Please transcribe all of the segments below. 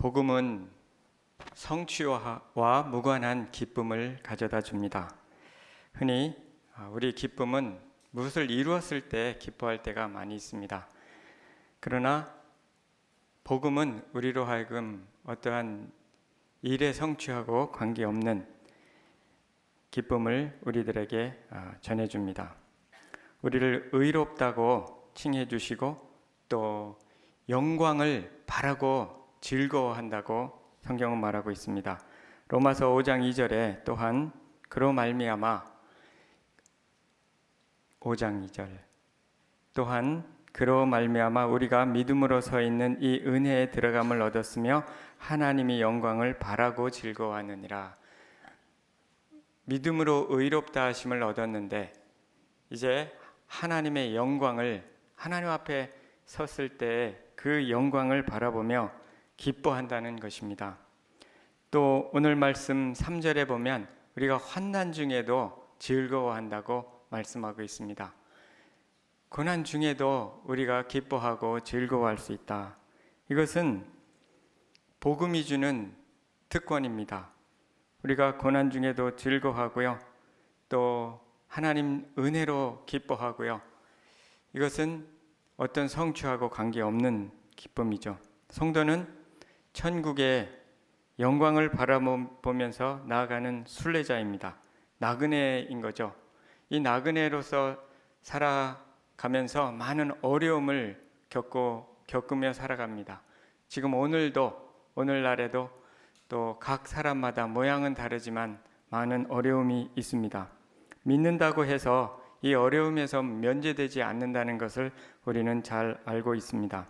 복음은 성취와 무관한 기쁨을 가져다 줍니다. 흔히 우리 기쁨은 무엇을 이루었을 때 기뻐할 때가 많이 있습니다. 그러나 복음은 우리로 하여금 어떠한 일에 성취하고 관계없는 기쁨을 우리들에게 전해줍니다. 우리를 의롭다고 칭해 주시고 또 영광을 바라고 즐거워한다고 성경은 말하고 있습니다. 로마서 5장 2절에 또한 그로 말미암아 5장 2절 또한 그로 말미암아 우리가 믿음으로 서 있는 이 은혜에 들어감을 얻었으며 하나님이 영광을 바라고 즐거워하느니라. 믿음으로 의롭다 하심을 얻었는데 이제 하나님의 영광을 하나님 앞에 섰을 때 그 영광을 바라보며 기뻐한다는 것입니다. 또 오늘 말씀 3절에 보면 우리가 환난 중에도 즐거워한다고 말씀하고 있습니다. 고난 중에도 우리가 기뻐하고 즐거워할 수 있다. 이것은 복음이 주는 특권입니다. 우리가 고난 중에도 즐거워하고요. 또 하나님 은혜로 기뻐하고요. 이것은 어떤 성취하고 관계없는 기쁨이죠. 성도는 천국의 영광을 바라보면서 나아가는 순례자입니다. 나그네인 거죠. 이 나그네로서 살아가면서 많은 어려움을 겪으며 살아갑니다. 지금 오늘날에도 또 각 사람마다 모양은 다르지만 많은 어려움이 있습니다. 믿는다고 해서 이 어려움에서 면제되지 않는다는 것을 우리는 잘 알고 있습니다.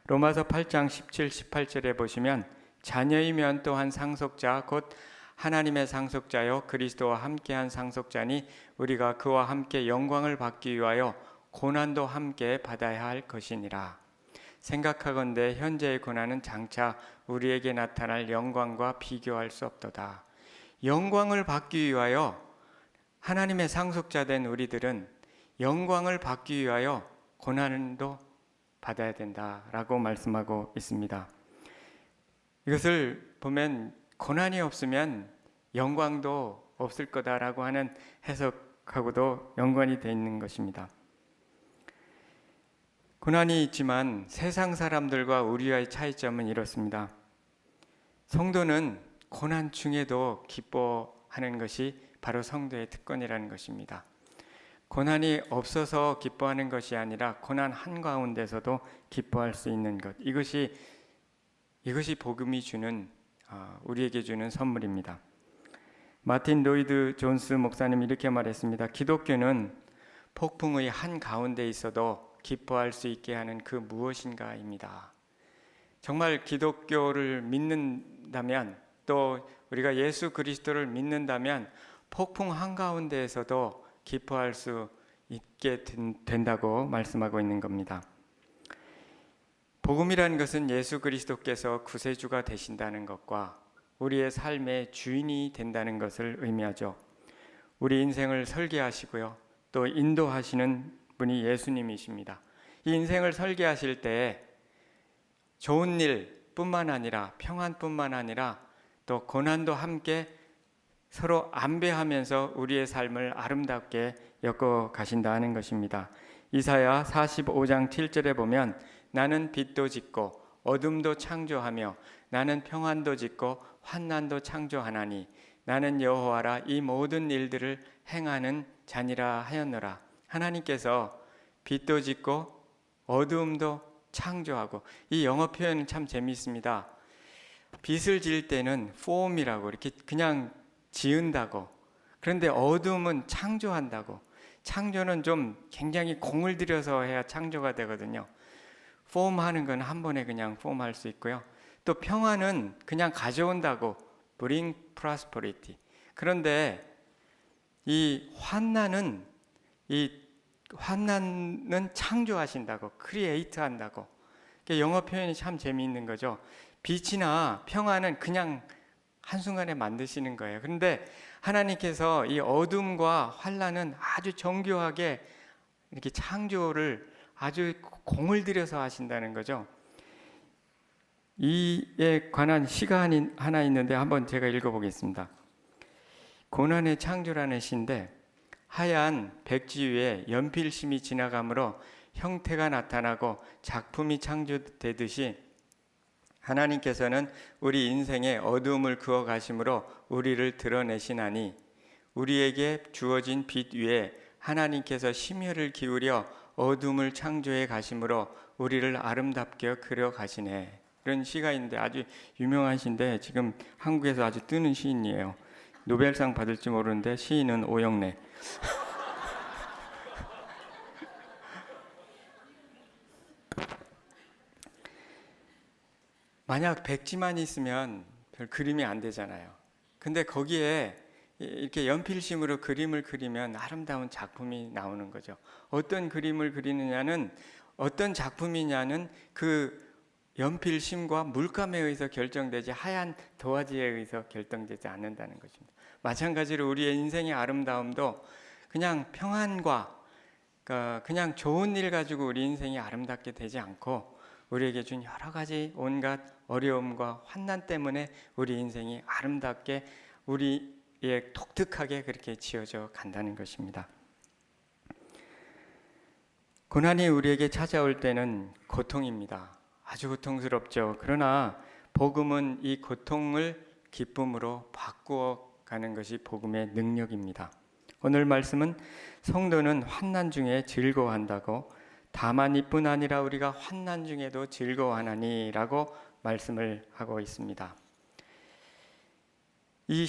로마서 8장 17, 18절에 보시면 자녀이면 또한 상속자 곧 하나님의 상속자요 그리스도와 함께한 상속자니 우리가 그와 함께 영광을 받기 위하여 고난도 함께 받아야 할 것이니라. 생각하건대 현재의 고난은 장차 우리에게 나타날 영광과 비교할 수 없도다. 영광을 받기 위하여 하나님의 상속자 된 우리들은 영광을 받기 위하여 고난도 받아야 된다라고 말씀하고 있습니다. 이것을 보면 고난이 없으면 영광도 없을 거다라고 하는 해석하고도 연관이 되어 있는 것입니다. 고난이 있지만 세상 사람들과 우리와의 차이점은 이렇습니다. 성도는 고난 중에도 기뻐하는 것이 바로 성도의 특권이라는 것입니다. 고난이 없어서 기뻐하는 것이 아니라 고난 한가운데서도 기뻐할 수 있는 것, 이것이 복음이 주는 우리에게 주는 선물입니다. 마틴 로이드 존스 목사님이 이렇게 말했습니다. 기독교는 폭풍의 한가운데 있어도 기뻐할 수 있게 하는 그 무엇인가입니다. 정말 기독교를 믿는다면 또 우리가 예수 그리스도를 믿는다면 폭풍 한가운데에서도 기뻐할 수 있게 된다고 말씀하고 있는 겁니다. 복음이라는 것은 예수 그리스도께서 구세주가 되신다는 것과 우리의 삶의 주인이 된다는 것을 의미하죠. 우리 인생을 설계하시고요. 또 인도하시는 분이 예수님이십니다. 이 인생을 설계하실 때 좋은 일뿐만 아니라 평안뿐만 아니라 또 고난도 함께 서로 안배하면서 우리의 삶을 아름답게 엮어 가신다 하는 것입니다. 이사야 45장 7절에 보면 나는 빛도 짓고 어둠도 창조하며 나는 평안도 짓고 환난도 창조하나니 나는 여호와라 이 모든 일들을 행하는 자니라 하였노라. 하나님께서 빛도 짓고 어둠도 창조하고, 이 영어 표현은 참 재미있습니다. 빛을 지을 때는 form이라고 이렇게 그냥 지은다고, 그런데 어둠은 창조한다고. 창조는 좀 굉장히 공을 들여서 해야 창조가 되거든요. 폼하는 건 한 번에 그냥 폼할 수 있고요. 또 평안은 그냥 가져온다고, bring prosperity. 그런데 이 환난은 창조하신다고, 크리에이트 한다고. 영어 표현이 참 재미있는 거죠. 빛이나 평안은 그냥 한순간에 만드시는 거예요. 그런데 하나님께서 이 어둠과 환난은 아주 정교하게 이렇게 창조를 아주 공을 들여서 하신다는 거죠. 이에 관한 시가 하나 있는데 한번 제가 읽어보겠습니다. 고난의 창조라는 시인데, 하얀 백지 위에 연필심이 지나가므로 형태가 나타나고 작품이 창조되듯이 하나님께서는 우리 인생의 어두움을 그어 가심으로 우리를 드러내시나니, 우리에게 주어진 빛 위에 하나님께서 심혈을 기울여 어둠을 창조해 가심으로 우리를 아름답게 그려 가시네. 이런 시가 있는데 아주 유명한 시인데 지금 한국에서 아주 뜨는 시인이에요. 노벨상 받을지 모르는데 시인은 오영래. 만약 백지만 있으면 별 그림이 안 되잖아요. 근데 거기에 이렇게 연필심으로 그림을 그리면 아름다운 작품이 나오는 거죠. 어떤 그림을 그리느냐는, 어떤 작품이냐는 그 연필심과 물감에 의해서 결정되지 하얀 도화지에 의해서 결정되지 않는다는 것입니다. 마찬가지로 우리의 인생의 아름다움도 그냥 평안과 그냥 좋은 일 가지고 우리 인생이 아름답게 되지 않고, 우리에게 준 여러 가지 온갖 어려움과 환난 때문에 우리 인생이 아름답게, 우리의 독특하게 그렇게 지어져 간다는 것입니다. 고난이 우리에게 찾아올 때는 고통입니다. 아주 고통스럽죠. 그러나 복음은 이 고통을 기쁨으로 바꾸어 가는 것이 복음의 능력입니다. 오늘 말씀은 성도는 환난 중에 즐거워한다고, 다만 이뿐 아니라 우리가 환난 중에도 즐거워하나니라고 말씀을 하고 있습니다. 이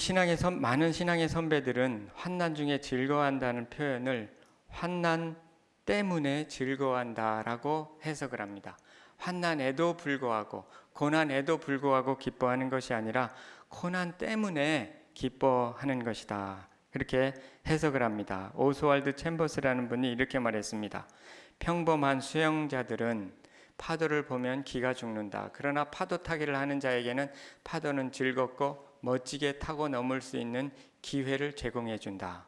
많은 신앙의 선배들은 환난 중에 즐거워한다는 표현을 환난 때문에 즐거워한다라고 해석을 합니다. 환난에도 불구하고, 고난에도 불구하고 기뻐하는 것이 아니라 고난 때문에 기뻐하는 것이다, 그렇게 해석을 합니다. 오스왈드 챔버스라는 분이 이렇게 말했습니다. 평범한 수영자들은 파도를 보면 기가 죽는다. 그러나 파도 타기를 하는 자에게는 파도는 즐겁고 멋지게 타고 넘을 수 있는 기회를 제공해 준다.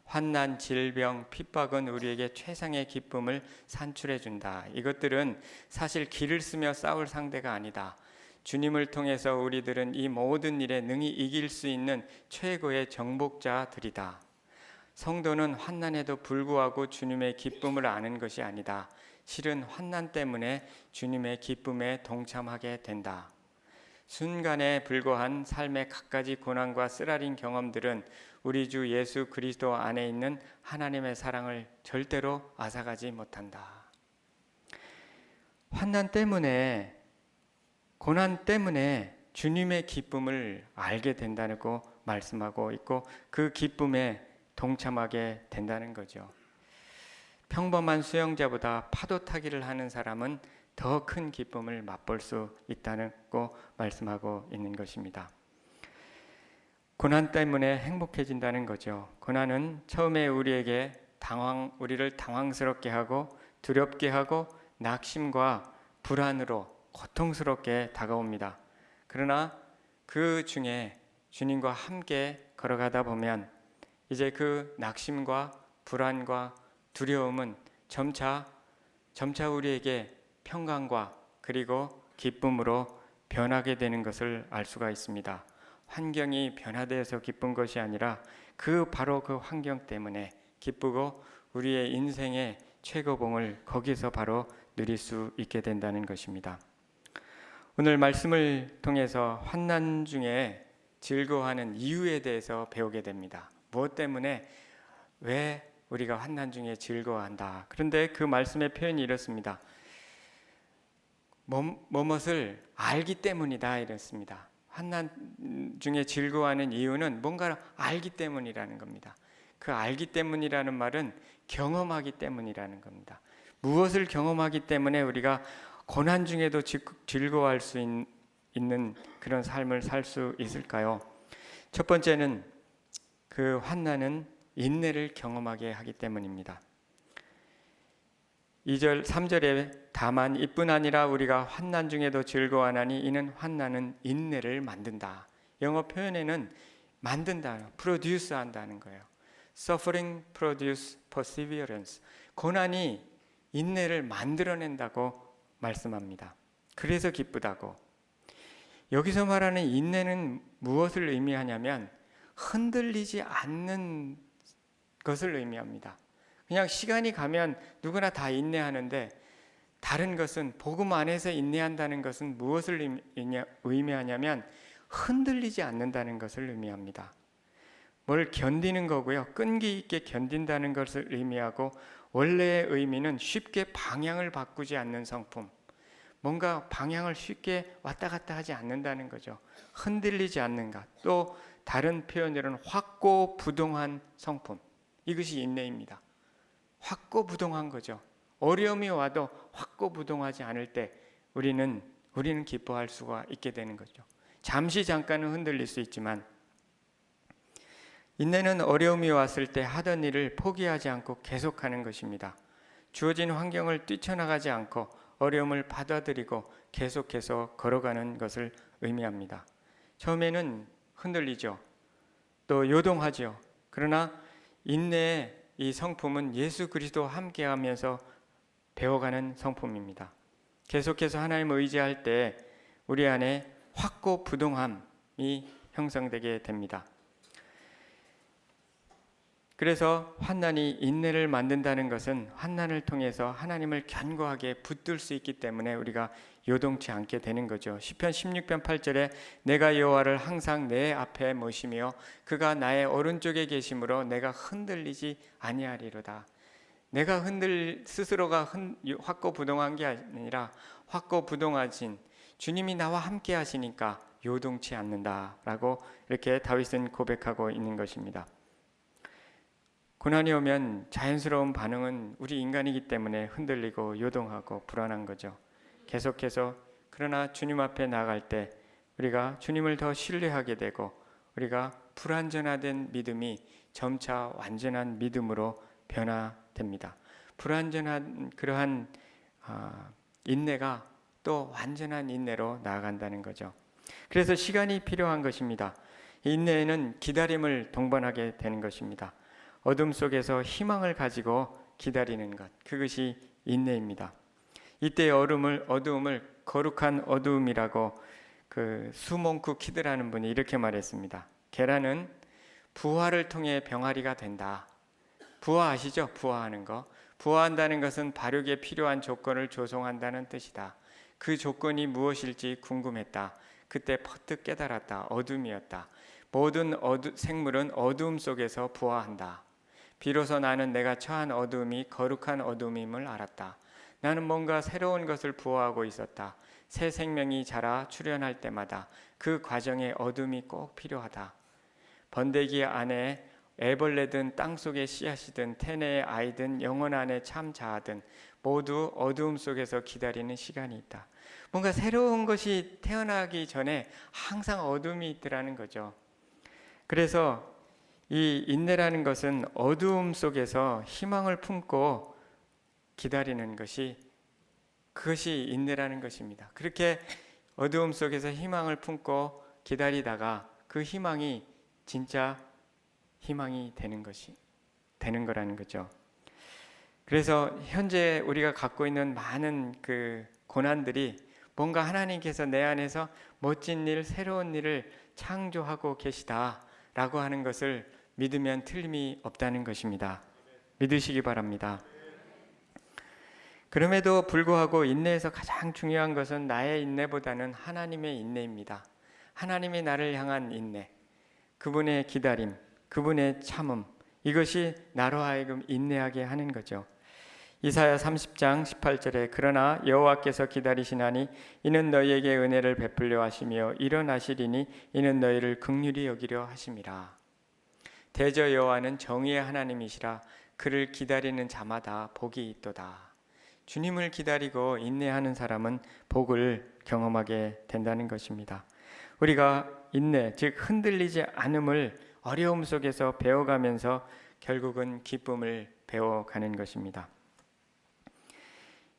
환난, 질병, 핍박은 우리에게 최상의 기쁨을 산출해 준다. 이것들은 사실 기를 쓰며 싸울 상대가 아니다. 주님을 통해서 우리들은 이 모든 일에 능히 이길 수 있는 최고의 정복자들이다. 성도는 환난에도 불구하고 주님의 기쁨을 아는 것이 아니다. 실은 환난 때문에 주님의 기쁨에 동참하게 된다. 순간에 불과한 삶의 갖가지 고난과 쓰라린 경험들은 우리 주 예수 그리스도 안에 있는 하나님의 사랑을 절대로 앗아가지 못한다. 환난 때문에, 고난 때문에 주님의 기쁨을 알게 된다고 말씀하고 있고, 그 기쁨에 동참하게 된다는 거죠. 평범한 수영자보다 파도 타기를 하는 사람은 더 큰 기쁨을 맛볼 수 있다고 말씀하고 있는 것입니다. 고난 때문에 행복해진다는 거죠. 고난은 처음에 우리를 당황스럽게 하고 두렵게 하고 낙심과 불안으로 고통스럽게 다가옵니다. 그러나 그 중에 주님과 함께 걸어가다 보면 이제 그 낙심과 불안과 두려움은 점차 우리에게 평강과 그리고 기쁨으로 변하게 되는 것을 알 수가 있습니다. 환경이 변화되어서 기쁜 것이 아니라 바로 그 환경 때문에 기쁘고, 우리의 인생의 최고봉을 거기서 바로 누릴 수 있게 된다는 것입니다. 오늘 말씀을 통해서 환난 중에 즐거워하는 이유에 대해서 배우게 됩니다. 무엇 때문에, 왜 우리가 환난 중에 즐거워한다. 그런데 그 말씀의 표현이 이렇습니다. 무엇을 알기 때문이다, 이렇습니다. 환난 중에 즐거워하는 이유는 뭔가를 알기 때문이라는 겁니다. 그 알기 때문이라는 말은 경험하기 때문이라는 겁니다. 무엇을 경험하기 때문에 우리가 고난 중에도 즐거워할 수 있는 그런 삶을 살 수 있을까요? 첫 번째는 그 환난은 인내를 경험하게 하기 때문입니다. 2절, 3절에 다만 이뿐 아니라 우리가 환난 중에도 즐거워하나니 이는 환난은 인내를 만든다. 영어 표현에는 만든다, produce 한다는 거예요. Suffering produce perseverance. 고난이 인내를 만들어낸다고 말씀합니다. 그래서 기쁘다고. 여기서 말하는 인내는 무엇을 의미하냐면 흔들리지 않는 것을 의미합니다. 그냥 시간이 가면 누구나 다 인내하는데, 다른 것은, 복음 안에서 인내한다는 것은 무엇을 의미하냐면 흔들리지 않는다는 것을 의미합니다. 뭘 견디는 거고요. 끈기 있게 견딘다는 것을 의미하고, 원래의 의미는 쉽게 방향을 바꾸지 않는 성품, 뭔가 방향을 쉽게 왔다 갔다 하지 않는다는 거죠. 흔들리지 않는 것. 또 다른 표현으로는 확고부동한 성품, 이것이 인내입니다. 확고부동한 거죠. 어려움이 와도 확고부동하지 않을 때 우리는 기뻐할 수가 있게 되는 거죠. 잠깐은 흔들릴 수 있지만, 인내는 어려움이 왔을 때 하던 일을 포기하지 않고 계속하는 것입니다. 주어진 환경을 뛰쳐나가지 않고 어려움을 받아들이고 계속해서 걸어가는 것을 의미합니다. 처음에는 흔들리죠. 또 요동하죠. 그러나 인내의 이 성품은 예수 그리스도와 함께하면서 배워가는 성품입니다. 계속해서 하나님을 의지할 때 우리 안에 확고부동함이 형성되게 됩니다. 그래서 환난이 인내를 만든다는 것은 환난을 통해서 하나님을 견고하게 붙들 수 있기 때문에 우리가 요동치 않게 되는 거죠. 시편 16편 8절에 내가 여호와를 항상 내 앞에 모시며 그가 나의 오른쪽에 계심으로 내가 흔들리지 아니하리로다. 내가 스스로가 확고부동한 게 아니라 확고부동하신 주님이 나와 함께 하시니까 요동치 않는다라고 이렇게 다윗은 고백하고 있는 것입니다. 고난이 오면 자연스러운 반응은 우리 인간이기 때문에 흔들리고 요동하고 불안한 거죠. 계속해서 그러나 주님 앞에 나갈 때 우리가 주님을 더 신뢰하게 되고, 우리가 불완전화된 믿음이 점차 완전한 믿음으로 변화됩니다. 불완전한 그러한 인내가 또 완전한 인내로 나아간다는 거죠. 그래서 시간이 필요한 것입니다. 인내에는 기다림을 동반하게 되는 것입니다. 어둠 속에서 희망을 가지고 기다리는 것, 그것이 인내입니다. 이때 어두움을 거룩한 어두움이라고 수몽쿠 키드라는 분이 이렇게 말했습니다. 계란은 부화를 통해 병아리가 된다. 부화 아시죠? 부화하는 거. 부화한다는 것은 발육에 필요한 조건을 조성한다는 뜻이다. 그 조건이 무엇일지 궁금했다. 그때 퍼뜩 깨달았다. 어둠이었다. 모든 생물은 어두움 속에서 부화한다. 비로소 나는 내가 처한 어두움이 거룩한 어두움임을 알았다. 나는 뭔가 새로운 것을 부화하고 있었다. 새 생명이 자라 출현할 때마다 그 과정에 어둠이 꼭 필요하다. 번데기 안에 애벌레든 땅속의 씨앗이든 태네의 아이든 영혼 안에 참 자아든 모두 어두움 속에서 기다리는 시간이 있다. 뭔가 새로운 것이 태어나기 전에 항상 어둠이 있더라는 거죠. 그래서 이 인내라는 것은 어두움 속에서 희망을 품고 기다리는 것이, 그것이 인내라는 것입니다. 그렇게 어두움 속에서 희망을 품고 기다리다가 그 희망이 진짜 희망이 되는 거라는 거죠. 그래서 현재 우리가 갖고 있는 많은 그 고난들이 뭔가 하나님께서 내 안에서 멋진 일, 새로운 일을 창조하고 계시다라고 하는 것을 믿으면 틀림이 없다는 것입니다. 믿으시기 바랍니다. 그럼에도 불구하고 인내에서 가장 중요한 것은 나의 인내보다는 하나님의 인내입니다. 하나님이 나를 향한 인내, 그분의 기다림, 그분의 참음, 이것이 나로 하여금 인내하게 하는 거죠. 이사야 30장 18절에 그러나 여호와께서 기다리시나니 이는 너희에게 은혜를 베풀려 하시며 일어나시리니 이는 너희를 긍휼히 여기려 하심이라. 대저 여호와는 정의의 하나님이시라. 그를 기다리는 자마다 복이 있도다. 주님을 기다리고 인내하는 사람은 복을 경험하게 된다는 것입니다. 우리가 인내, 즉 흔들리지 않음을 어려움 속에서 배워가면서 결국은 기쁨을 배워가는 것입니다.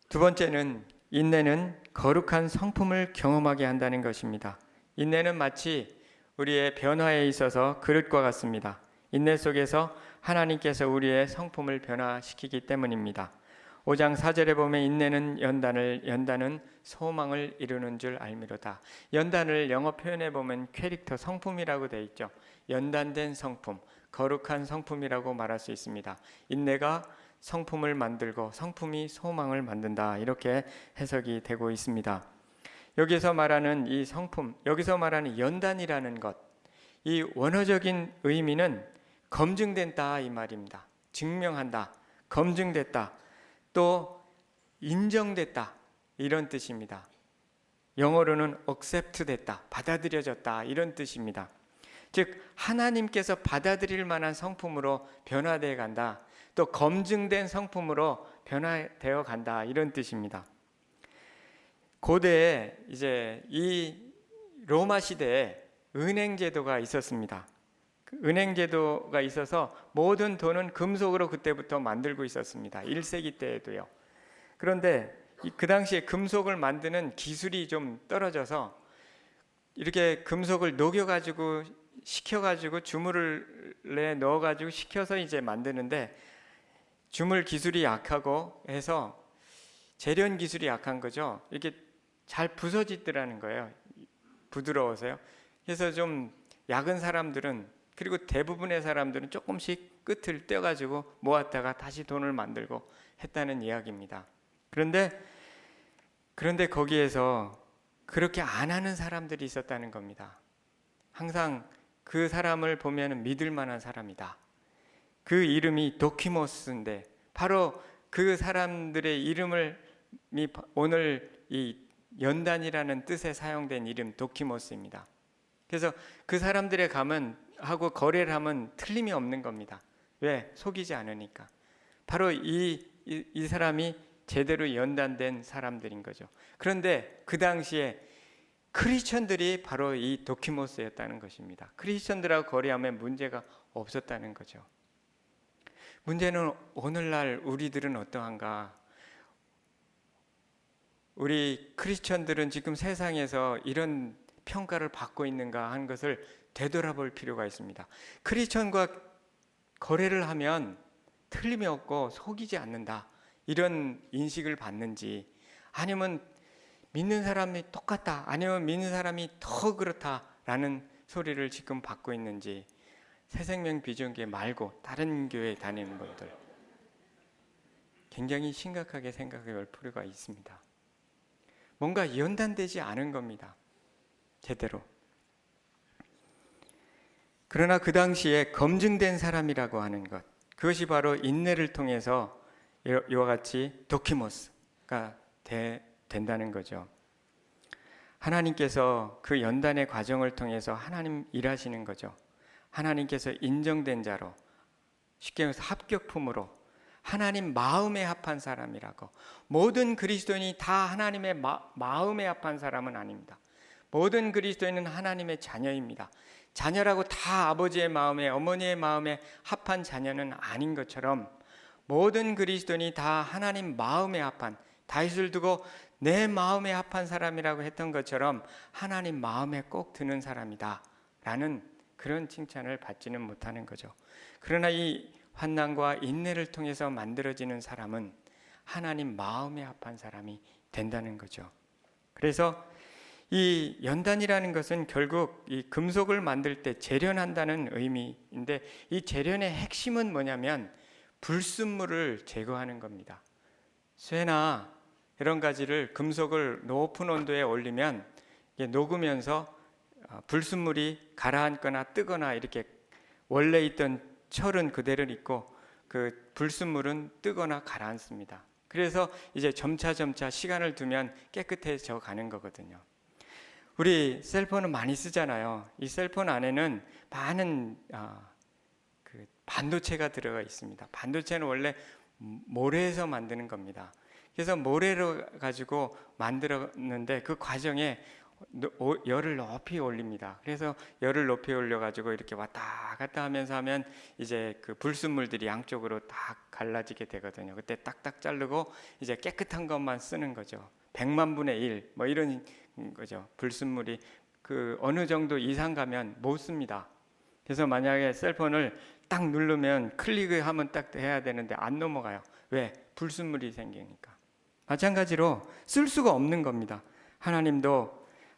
두 번째는 인내는 거룩한 성품을 경험하게 한다는 것입니다. 인내는 마치 우리의 변화에 있어서 그릇과 같습니다. 인내 속에서 하나님께서 우리의 성품을 변화시키기 때문입니다. 5장 4절에 보면 인내는 연단은 소망을 이루는 줄 알미로다. 연단을 영어 표현해 보면 캐릭터 성품이라고 되어 있죠. 연단된 성품, 거룩한 성품이라고 말할 수 있습니다. 인내가 성품을 만들고 성품이 소망을 만든다, 이렇게 해석이 되고 있습니다. 여기서 말하는 이 성품, 여기서 말하는 연단이라는 것, 이 원어적인 의미는 검증된다 이 말입니다. 증명한다, 검증됐다, 또 인정됐다, 이런 뜻입니다. 영어로는 accept 됐다, 받아들여졌다, 이런 뜻입니다. 즉 하나님께서 받아들일 만한 성품으로 변화되어 간다, 또 검증된 성품으로 변화되어 간다, 이런 뜻입니다. 고대에 이제 이 로마 시대에 은행 제도가 있었습니다. 은행 제도가 있어서 모든 돈은 금속으로 그때부터 만들고 있었습니다. 1세기 때에도요. 그런데 그 당시에 금속을 만드는 기술이 좀 떨어져서 이렇게 금속을 녹여가지고 식혀가지고 주물에 넣어가지고 식혀서 이제 만드는데, 주물 기술이 약하고 해서 재련 기술이 약한 거죠. 이렇게 잘 부서지더라는 거예요. 부드러워서요. 그래서 좀 약은 사람들은, 그리고 대부분의 사람들은 조금씩 끝을 떼가지고 모았다가 다시 돈을 만들고 했다는 이야기입니다. 그런데 거기에서 그렇게 안 하는 사람들이 있었다는 겁니다. 항상 그 사람을 보면 믿을 만한 사람이다. 그 이름이 도키모스인데, 바로 그 사람들의 이름을 오늘 이 연단이라는 뜻에 사용된 이름 도키모스입니다. 그래서 그 사람들의 하고 거래를 하면 틀림이 없는 겁니다. 왜? 속이지 않으니까. 바로 이 사람이 제대로 연단된 사람들인 거죠. 그런데 그 당시에 크리스천들이 바로 이 도키모스였다는 것입니다. 크리스천들하고 거래하면 문제가 없었다는 거죠. 문제는 오늘날 우리들은 어떠한가? 우리 크리스천들은 지금 세상에서 이런 평가를 받고 있는가 하는 것을 되돌아볼 필요가 있습니다. 크리스천과 거래를 하면 틀림이 없고 속이지 않는다, 이런 인식을 받는지, 아니면 믿는 사람이 똑같다, 아니면 믿는 사람이 더 그렇다라는 소리를 지금 받고 있는지, 새생명 비전교회 말고 다른 교회 다니는 분들 굉장히 심각하게 생각해 볼 필요가 있습니다. 뭔가 연단되지 않은 겁니다. 제대로. 그러나 그 당시에 검증된 사람이라고 하는 것, 그것이 바로 인내를 통해서 이와 같이 도키모스가 된다는 거죠. 하나님께서 그 연단의 과정을 통해서 하나님 일하시는 거죠. 하나님께서 인정된 자로, 쉽게 말해서 합격품으로, 하나님 마음에 합한 사람이라고. 모든 그리스도인이 다 하나님의 마음에 합한 사람은 아닙니다. 모든 그리스도인은 하나님의 자녀입니다. 자녀라고 다 아버지의 마음에, 어머니의 마음에 합한 자녀는 아닌 것처럼, 모든 그리스도인이 다 하나님 마음에 합한, 다윗을 두고 내 마음에 합한 사람이라고 했던 것처럼 하나님 마음에 꼭 드는 사람이다 라는 그런 칭찬을 받지는 못하는 거죠. 그러나 이 환난과 인내를 통해서 만들어지는 사람은 하나님 마음에 합한 사람이 된다는 거죠. 그래서 이 연단이라는 것은 결국 이 금속을 만들 때 재련한다는 의미인데, 이 재련의 핵심은 뭐냐면 불순물을 제거하는 겁니다. 쇠나 이런 가지를, 금속을 높은 온도에 올리면 녹으면서 불순물이 가라앉거나 뜨거나, 이렇게 원래 있던 철은 그대로 있고 그 불순물은 뜨거나 가라앉습니다. 그래서 이제 점차 시간을 두면 깨끗해져 가는 거거든요. 우리 셀폰은 많이 쓰잖아요. 이 셀폰 안에는 많은 그 반도체가 들어가 있습니다. 반도체는 원래 모래에서 만드는 겁니다. 그래서 모래로 가지고 만들었는데 그 과정에 열을 높이 올립니다. 그래서 열을 높이 올려가지고 이렇게 왔다 갔다 하면 이제 그 불순물들이 양쪽으로 다 갈라지게 되거든요. 그때 딱딱 자르고 이제 깨끗한 것만 쓰는 거죠. 100만 분의 1 뭐 이런 거죠. 불순물이 그 어느 정도 이상 가면 못 씁니다. 그래서 만약에 셀폰을 딱 누르면 클릭을 하면 딱 해야 되는데 안 넘어가요. 왜? 불순물이 생기니까. 마찬가지로 쓸 수가 없는 겁니다.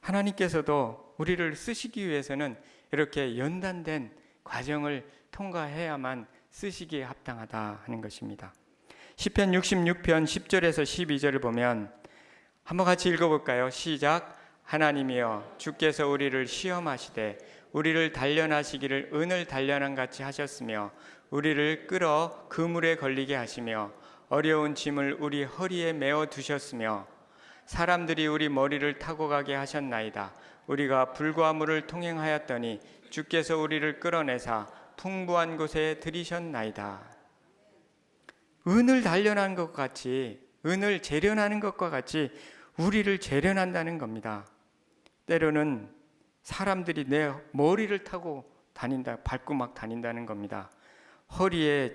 하나님께서도 우리를 쓰시기 위해서는 이렇게 연단된 과정을 통과해야만 쓰시기에 합당하다 하는 것입니다. 시편 66편 10절에서 12절을 보면 한번 같이 읽어볼까요? 시작. 하나님이여 주께서 우리를 시험하시되 우리를 단련하시기를 은을 단련한 같이 하셨으며 우리를 끌어 그물에 걸리게 하시며 어려운 짐을 우리 허리에 메어 두셨으며 사람들이 우리 머리를 타고 가게 하셨나이다. 우리가 불과 물을 통행하였더니 주께서 우리를 끌어내사 풍부한 곳에 들이셨나이다. 은을 단련한 것 같이, 은을 재련하는 것과 같이 우리를 재련한다는 겁니다. 때로는 사람들이 내 머리를 타고 밟고 막 다닌다는 겁니다. 허리에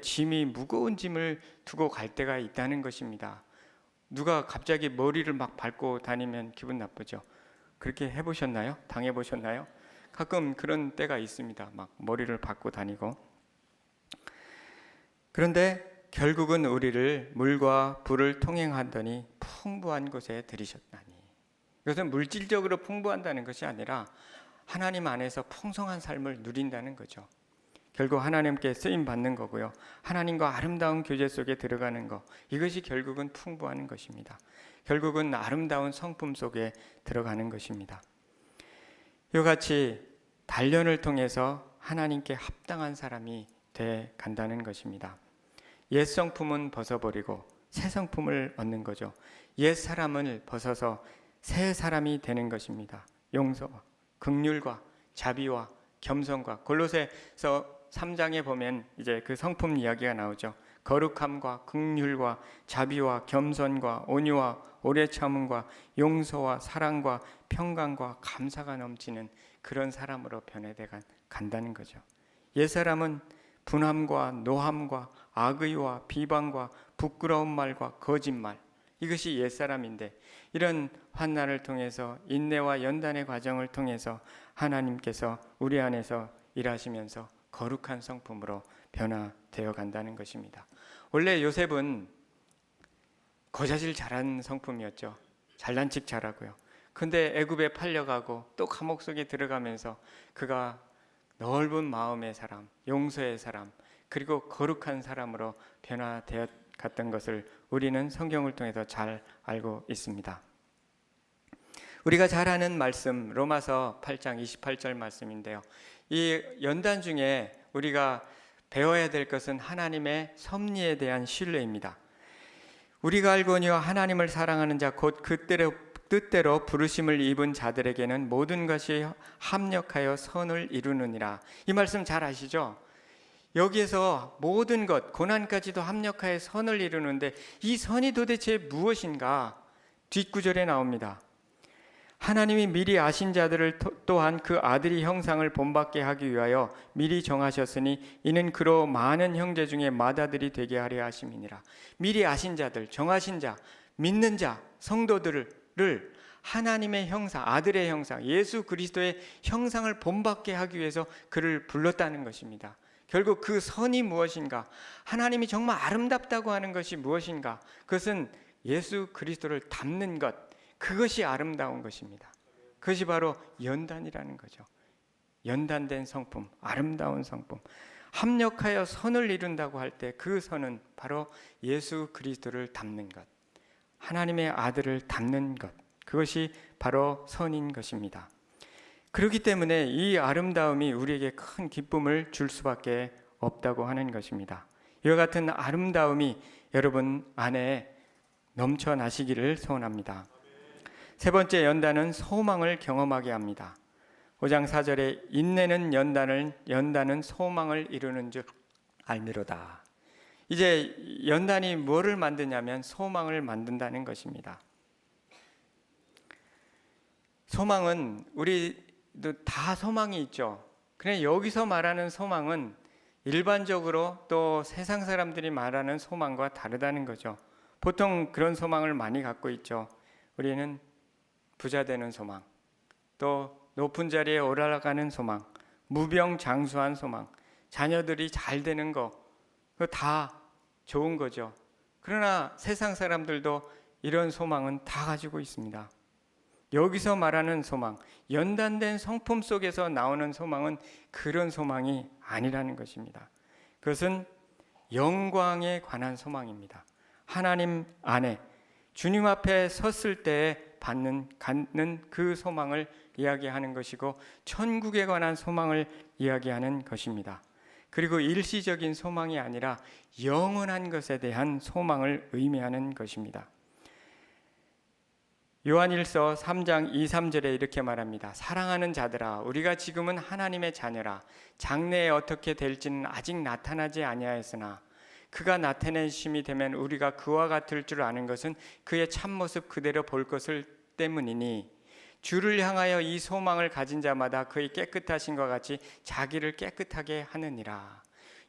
무거운 짐을 두고 갈 때가 있다는 것입니다. 누가 갑자기 머리를 막 밟고 다니면 기분 나쁘죠. 그렇게 해보셨나요? 당해보셨나요? 가끔 그런 때가 있습니다. 막 머리를 밟고 다니고. 그런데 결국은 우리를 물과 불을 통행하더니 풍부한 곳에 들이셨나니. 이것은 물질적으로 풍부한다는 것이 아니라 하나님 안에서 풍성한 삶을 누린다는 거죠. 결국 하나님께 쓰임 받는 거고요. 하나님과 아름다운 교제 속에 들어가는 것, 이것이 결국은 풍부한 것입니다. 결국은 아름다운 성품 속에 들어가는 것입니다. 이와 같이 단련을 통해서 하나님께 합당한 사람이 돼 간다는 것입니다. 옛 성품은 벗어버리고 새 성품을 얻는 거죠. 옛 사람을 벗어서 새 사람이 되는 것입니다. 용서와 긍휼과 자비와 겸손과, 골로새서 3장에 보면 이제 그 성품 이야기가 나오죠. 거룩함과 긍휼과 자비와 겸손과 온유와 오래 참음과 용서와 사랑과 평강과 감사가 넘치는 그런 사람으로 변해돼 간다는 거죠. 옛사람은 분함과 노함과 악의와 비방과 부끄러운 말과 거짓말, 이것이 옛사람인데, 이런 환난을 통해서 인내와 연단의 과정을 통해서 하나님께서 우리 안에서 일하시면서 거룩한 성품으로 변화되어 간다는 것입니다. 원래 요셉은 거자질 잘하는 성품이었죠. 잘난 척 잘하고요. 근데 애굽에 팔려가고 또 감옥 속에 들어가면서 그가 넓은 마음의 사람, 용서의 사람, 그리고 거룩한 사람으로 변화되어 갔던 것을 우리는 성경을 통해서 잘 알고 있습니다. 우리가 잘 아는 말씀, 로마서 8장 28절 말씀인데요. 이 연단 중에 우리가 배워야 될 것은 하나님의 섭리에 대한 신뢰입니다. 우리가 알거니와 하나님을 사랑하는 자 곧 그 뜻대로 부르심을 입은 자들에게는 모든 것이 합력하여 선을 이루느니라. 이 말씀 잘 아시죠? 여기에서 모든 것, 고난까지도 합력하여 선을 이루는데 이 선이 도대체 무엇인가? 뒷구절에 나옵니다. 하나님이 미리 아신 자들을 또한 그 아들의 형상을 본받게 하기 위하여 미리 정하셨으니 이는 그로 많은 형제 중에 맏아들이 되게 하려 하심이니라. 미리 아신 자들, 정하신 자, 믿는 자, 성도들을 하나님의 형상, 아들의 형상, 예수 그리스도의 형상을 본받게 하기 위해서 그를 불렀다는 것입니다. 결국 그 선이 무엇인가? 하나님이 정말 아름답다고 하는 것이 무엇인가? 그것은 예수 그리스도를 닮는 것, 그것이 아름다운 것입니다. 그것이 바로 연단이라는 거죠. 연단된 성품, 아름다운 성품. 합력하여 선을 이룬다고 할 때 그 선은 바로 예수 그리스도를 닮는 것, 하나님의 아들을 닮는 것, 그것이 바로 선인 것입니다. 그렇기 때문에 이 아름다움이 우리에게 큰 기쁨을 줄 수밖에 없다고 하는 것입니다. 이와 같은 아름다움이 여러분 안에 넘쳐나시기를 소원합니다. 세 번째 연단은 소망을 경험하게 합니다. 5장 4절에 인내는 연단은 소망을 이루는 줄 알미로다. 이제 연단이 뭐를 만드냐면 소망을 만든다는 것입니다. 소망은 우리도 다 소망이 있죠. 그냥 여기서 말하는 소망은 일반적으로 또 세상 사람들이 말하는 소망과 다르다는 거죠. 보통 그런 소망을 많이 갖고 있죠. 우리는 부자 되는 소망, 또 높은 자리에 올라가는 소망, 무병장수한 소망, 자녀들이 잘 되는 거, 그거 다 좋은 거죠. 그러나 세상 사람들도 이런 소망은 다 가지고 있습니다. 여기서 말하는 소망, 연단된 성품 속에서 나오는 소망은 그런 소망이 아니라는 것입니다. 그것은 영광에 관한 소망입니다. 하나님 안에 주님 앞에 섰을 때 갖는 그 소망을 이야기하는 것이고, 천국에 관한 소망을 이야기하는 것입니다. 그리고 일시적인 소망이 아니라 영원한 것에 대한 소망을 의미하는 것입니다. 요한일서 3장 2, 3절에 이렇게 말합니다. 사랑하는 자들아, 우리가 지금은 하나님의 자녀라. 장래에 어떻게 될지는 아직 나타나지 아니하였으나 그가 나타낸 심이 되면 우리가 그와 같을 줄 아는 것은 그의 참모습 그대로 볼 것을 때문이니, 주를 향하여 이 소망을 가진 자마다 그의 깨끗하신과 같이 자기를 깨끗하게 하느니라.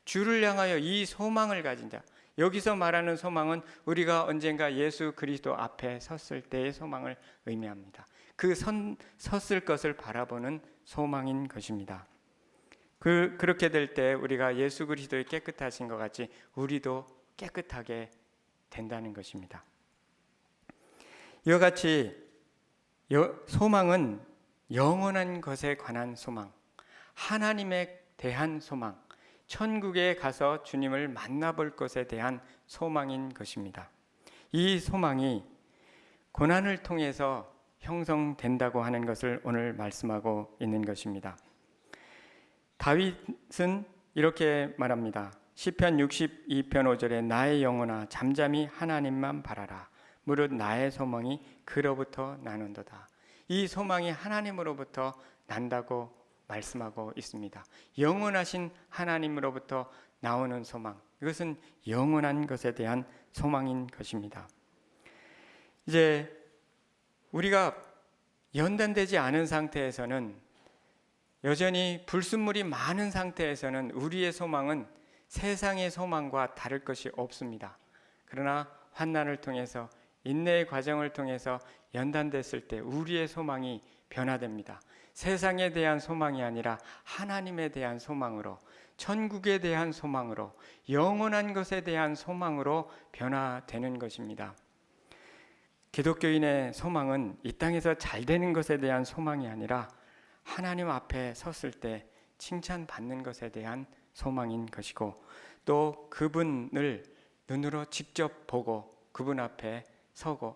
주를 향하여 이 소망을 가진 자, 여기서 말하는 소망은 우리가 언젠가 예수 그리스도 앞에 섰을 때의 소망을 의미합니다. 그 섰을 것을 바라보는 소망인 것입니다. 그렇게 될 때 우리가 예수 그리스도의 깨끗하신 것 같이 우리도 깨끗하게 된다는 것입니다. 이와 같이 소망은 영원한 것에 관한 소망, 하나님에 대한 소망, 천국에 가서 주님을 만나볼 것에 대한 소망인 것입니다. 이 소망이 고난을 통해서 형성된다고 하는 것을 오늘 말씀하고 있는 것입니다. 다윗은 이렇게 말합니다. 시편 62편 5절에 나의 영혼아 잠잠히 하나님만 바라라. 무릇 나의 소망이 그로부터 나는도다. 이 소망이 하나님으로부터 난다고 말씀하고 있습니다. 영원하신 하나님으로부터 나오는 소망, 이것은 영원한 것에 대한 소망인 것입니다. 이제 우리가 연단되지 않은 상태에서는, 여전히 불순물이 많은 상태에서는 우리의 소망은 세상의 소망과 다를 것이 없습니다. 그러나 환난을 통해서, 인내의 과정을 통해서 연단됐을 때 우리의 소망이 변화됩니다. 세상에 대한 소망이 아니라 하나님에 대한 소망으로, 천국에 대한 소망으로, 영원한 것에 대한 소망으로 변화되는 것입니다. 기독교인의 소망은 이 땅에서 잘 되는 것에 대한 소망이 아니라 하나님 앞에 섰을 때 칭찬받는 것에 대한 소망인 것이고, 또 그분을 눈으로 직접 보고 그분 앞에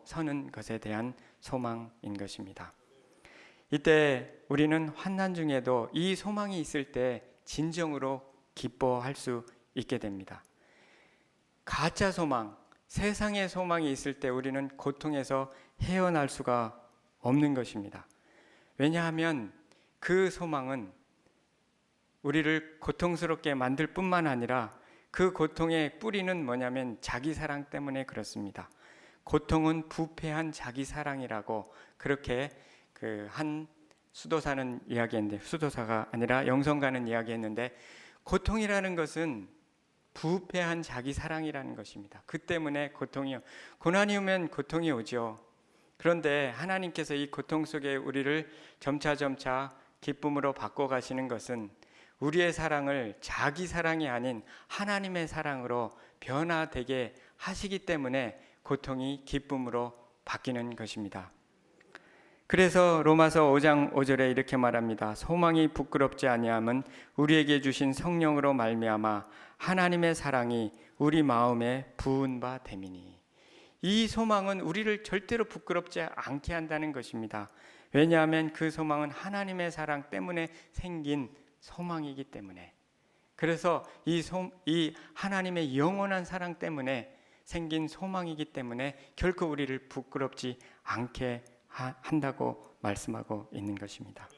서는 것에 대한 소망인 것입니다. 이때 우리는 환난 중에도 이 소망이 있을 때 진정으로 기뻐할 수 있게 됩니다. 가짜 소망, 세상의 소망이 있을 때 우리는 고통에서 헤어날 수가 없는 것입니다. 왜냐하면 그 소망은 우리를 고통스럽게 만들 뿐만 아니라 그 고통의 뿌리는 뭐냐면 자기 사랑 때문에 그렇습니다. 고통은 부패한 자기 사랑이라고 그렇게 한 수도사는 이야기했는데, 수도사가 아니라 영성가는 이야기했는데, 고통이라는 것은 부패한 자기 사랑이라는 것입니다. 그 때문에 고난이 오면 고통이 오죠. 그런데 하나님께서 이 고통 속에 우리를 점차 기쁨으로 바꿔가시는 것은 우리의 사랑을 자기 사랑이 아닌 하나님의 사랑으로 변화되게 하시기 때문에 고통이 기쁨으로 바뀌는 것입니다. 그래서 로마서 5장 5절에 이렇게 말합니다. 소망이 부끄럽지 아니함은 우리에게 주신 성령으로 말미암아 하나님의 사랑이 우리 마음에 부은 바 됨이니. 이 소망은 우리를 절대로 부끄럽지 않게 한다는 것입니다. 왜냐하면 그 소망은 하나님의 사랑 때문에 생긴 소망이기 때문에, 그래서 이 하나님의 영원한 사랑 때문에 생긴 소망이기 때문에 결코 우리를 부끄럽지 않게 한다고 말씀하고 있는 것입니다.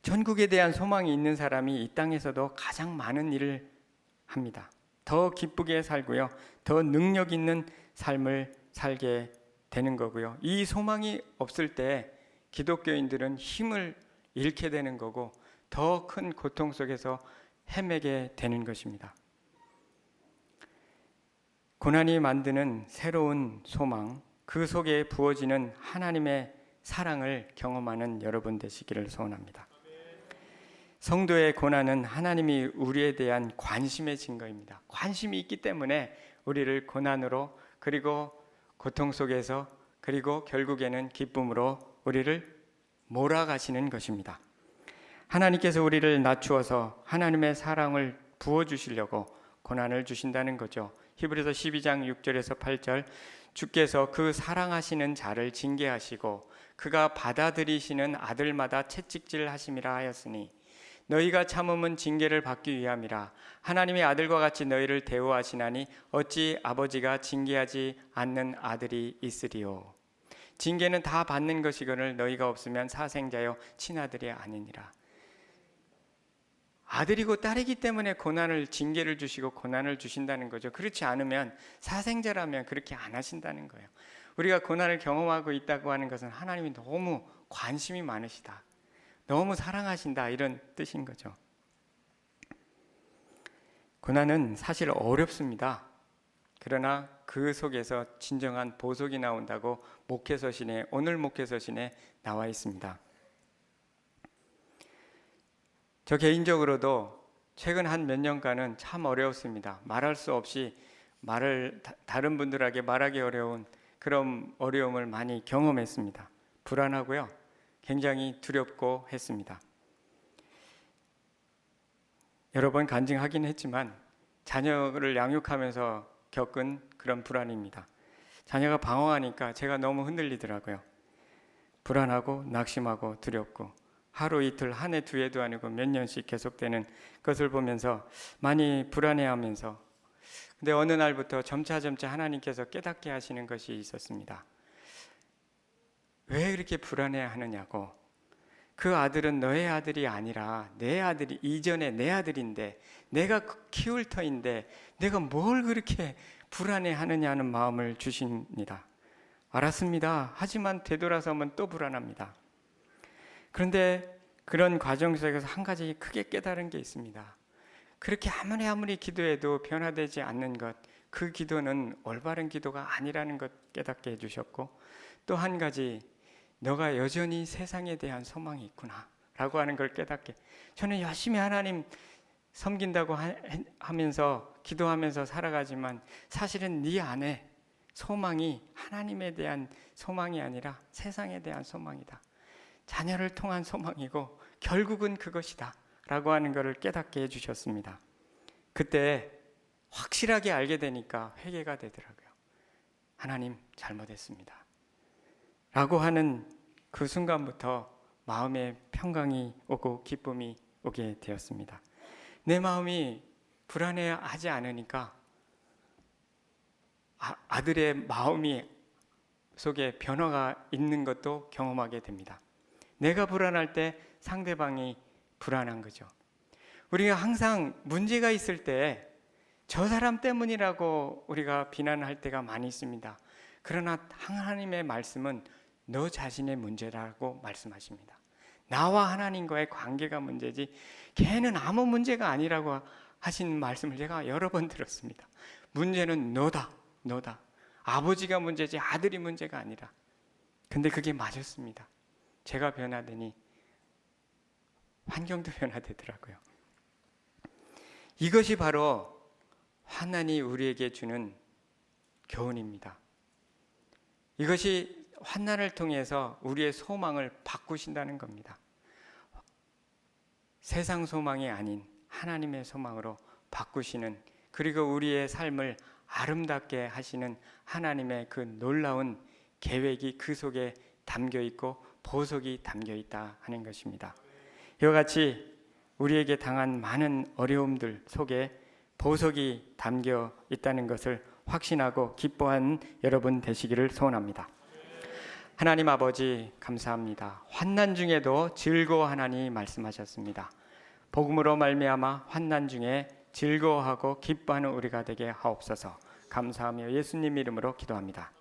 천국에 대한 소망이 있는 사람이 이 땅에서도 가장 많은 일을 합니다. 더 기쁘게 살고요, 더 능력 있는 삶을 살게 되는 거고요. 이 소망이 없을 때 기독교인들은 힘을 잃게 되는 거고 더 큰 고통 속에서 헤매게 되는 것입니다. 고난이 만드는 새로운 소망, 그 속에 부어지는 하나님의 사랑을 경험하는 여러분 되시기를 소원합니다. 성도의 고난은 하나님이 우리에 대한 관심의 증거입니다. 관심이 있기 때문에 우리를 고난으로 그리고 고통 속에서 그리고 결국에는 기쁨으로 우리를 몰아가시는 것입니다. 하나님께서 우리를 낮추어서 하나님의 사랑을 부어주시려고 고난을 주신다는 거죠. 히브리서 12장 6절에서 8절, 주께서 그 사랑하시는 자를 징계하시고 그가 받아들이시는 아들마다 채찍질 하심이라 하였으니 너희가 참음은 징계를 받기 위함이라. 하나님의 아들과 같이 너희를 대우하시나니 어찌 아버지가 징계하지 않는 아들이 있으리요. 징계는 다 받는 것이거늘 너희가 없으면 사생자여 친아들이 아니니라. 아들이고 딸이기 때문에 고난을, 징계를 주시고 고난을 주신다는 거죠. 그렇지 않으면, 사생자라면 그렇게 안 하신다는 거예요. 우리가 고난을 경험하고 있다고 하는 것은 하나님이 너무 관심이 많으시다, 너무 사랑하신다, 이런 뜻인 거죠. 고난은 사실 어렵습니다. 그러나 그 속에서 진정한 보석이 나온다고 목회서신에, 오늘 목회서신에 나와 있습니다. 저 개인적으로도 최근 한 몇 년간은 참 어려웠습니다. 말할 수 없이 다른 분들에게 말하기 어려운 그런 어려움을 많이 경험했습니다. 불안하고요, 굉장히 두렵고 했습니다. 여러 번 간증하긴 했지만 자녀를 양육하면서 겪은 그런 불안입니다. 자녀가 방황하니까 제가 너무 흔들리더라고요. 불안하고 낙심하고 두렵고, 하루 이틀, 한 해, 두 해도 아니고 몇 년씩 계속되는 것을 보면서 많이 불안해하면서, 근데 어느 날부터 점차 하나님께서 깨닫게 하시는 것이 있었습니다. 왜 이렇게 불안해하느냐고. 그 아들은 너의 아들이 아니라 내 아들이, 이전에 내 아들인데, 내가 키울 터인데 내가 뭘 그렇게 불안해하느냐는 마음을 주십니다. 알았습니다. 하지만 되돌아서면 또 불안합니다. 그런데 그런 과정 속에서 한 가지 크게 깨달은 게 있습니다. 그렇게 아무리 기도해도 변화되지 않는 것, 그 기도는 올바른 기도가 아니라는 것 깨닫게 해주셨고, 또 한 가지, 너가 여전히 세상에 대한 소망이 있구나 라고 하는 걸 깨닫게, 저는 열심히 하나님 섬긴다고 하면서 기도하면서 살아가지만 사실은 네 안에 소망이 하나님에 대한 소망이 아니라 세상에 대한 소망이다, 자녀를 통한 소망이고 결국은 그것이다 라고 하는 것을 깨닫게 해주셨습니다. 그때 확실하게 알게 되니까 회개가 되더라고요. 하나님 잘못했습니다 라고 하는 그 순간부터 마음에 평강이 오고 기쁨이 오게 되었습니다. 내 마음이 불안해하지 않으니까 아들의 마음이 속에 변화가 있는 것도 경험하게 됩니다. 내가 불안할 때 상대방이 불안한 거죠. 우리가 항상 문제가 있을 때 저 사람 때문이라고 우리가 비난할 때가 많이 있습니다. 그러나 하나님의 말씀은 너 자신의 문제라고 말씀하십니다. 나와 하나님과의 관계가 문제지 걔는 아무 문제가 아니라고 하신 말씀을 제가 여러 번 들었습니다. 문제는 너다. 아버지가 문제지 아들이 문제가 아니라. 근데 그게 맞았습니다. 제가 변화되니 환경도 변화되더라고요. 이것이 바로 하나님이 우리에게 주는 교훈입니다. 이것이 환난을 통해서 우리의 소망을 바꾸신다는 겁니다. 세상 소망이 아닌 하나님의 소망으로 바꾸시는, 그리고 우리의 삶을 아름답게 하시는 하나님의 그 놀라운 계획이 그 속에 담겨 있고 보석이 담겨 있다 하는 것입니다. 이와 같이 우리에게 당한 많은 어려움들 속에 보석이 담겨 있다는 것을 확신하고 기뻐하는 여러분 되시기를 소원합니다. 하나님 아버지 감사합니다. 환난 중에도 즐거워하나니 말씀하셨습니다. 복음으로 말미암아 환난 중에 즐거워하고 기뻐하는 우리가 되게 하옵소서. 감사하며 예수님 이름으로 기도합니다.